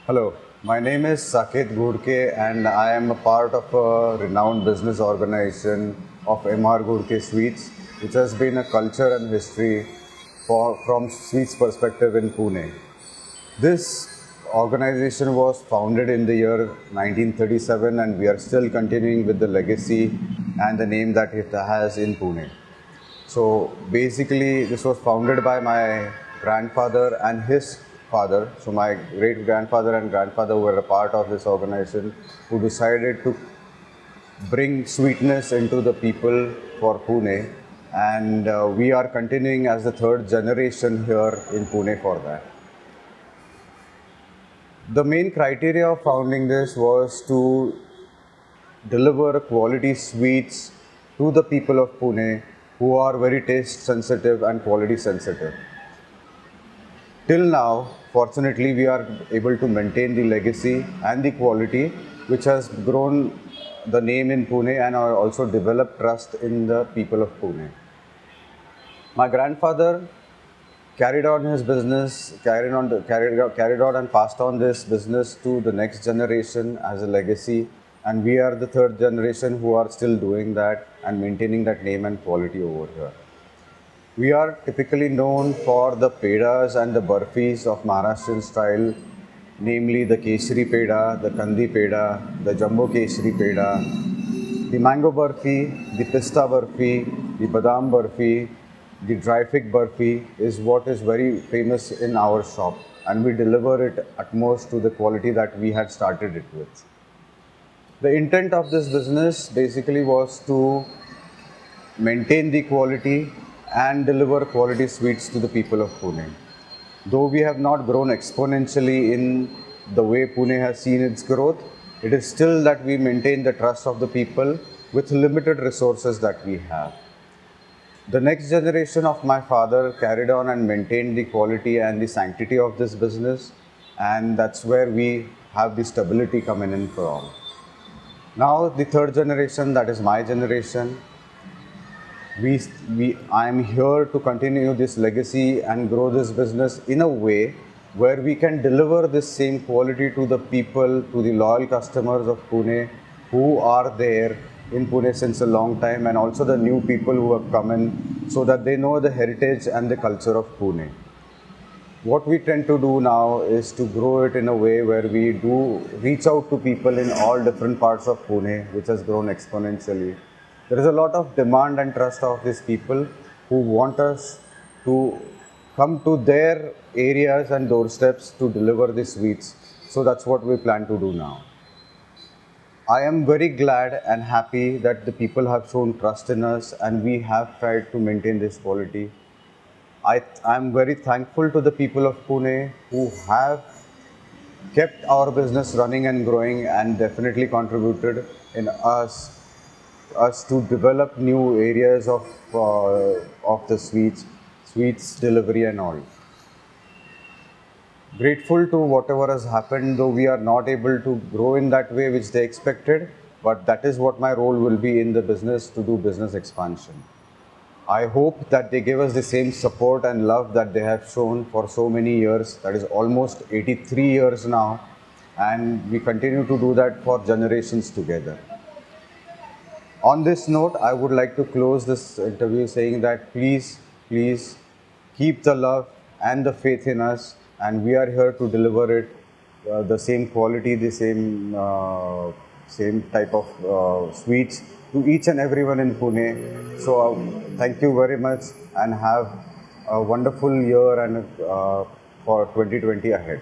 Hello, my name is Saket Ghurke and I am a part of a renowned business organization of MR Ghurke Sweets, which has been a culture and history from sweets perspective in Pune. This organization was founded in the year 1937 and we are still continuing with the legacy and the name that it has in Pune. So basically, this was founded by my grandfather and his father. So my great grandfather and grandfather were a part of this organization who decided to bring sweetness into the people for Pune. And we are continuing as the third generation here in Pune for that. The main criteria of founding this was to deliver quality sweets to the people of Pune who are very taste sensitive and quality sensitive. Till now, fortunately, we are able to maintain the legacy and the quality which has grown the name in Pune and also developed trust in the people of Pune. My grandfather carried on his business, carried on and passed on this business to the next generation as a legacy, and we are the third generation who are still doing that and maintaining that name and quality over here. We are typically known for the pedas and the burfis of Maharashtrian style, namely the Keshri peda, the Kandi peda, the Jumbo Keshri peda, the mango burfi, the pista burfi, the badam burfi, the dry fig burfi is what is very famous in our shop, and we deliver it at most to the quality that we had started it with. The intent of this business basically was to maintain the quality and deliver quality sweets to the people of Pune. Though we have not grown exponentially in the way Pune has seen its growth, it is still that we maintain the trust of the people with limited resources that we have. The next generation of my father carried on and maintained the quality and the sanctity of this business, and that's where we have the stability coming in from. Now the third generation, that is my generation, I am here to continue this legacy and grow this business in a way where we can deliver this same quality to the people, to the loyal customers of Pune who are there in Pune since a long time, and also the new people who have come in, so that they know the heritage and the culture of Pune. What we tend to do now is to grow it in a way where we do reach out to people in all different parts of Pune, which has grown exponentially. There is a lot of demand and trust of these people who want us to come to their areas and doorsteps to deliver the sweets. So that's what we plan to do now. I am very glad and happy that the people have shown trust in us and we have tried to maintain this quality. I am very thankful to the people of Pune who have kept our business running and growing and definitely contributed in us to develop new areas of the sweets delivery and all. Grateful to whatever has happened, though we are not able to grow in that way which they expected, but that is what my role will be in the business, to do business expansion. I hope that they give us the same support and love that they have shown for so many years, that is almost 83 years now, and we continue to do that for generations together. On this note, I would like to close this interview saying that please keep the love and the faith in us, and we are here to deliver it, the same quality, the same type of sweets to each and everyone in Pune. So thank you very much and have a wonderful year and for 2020 ahead.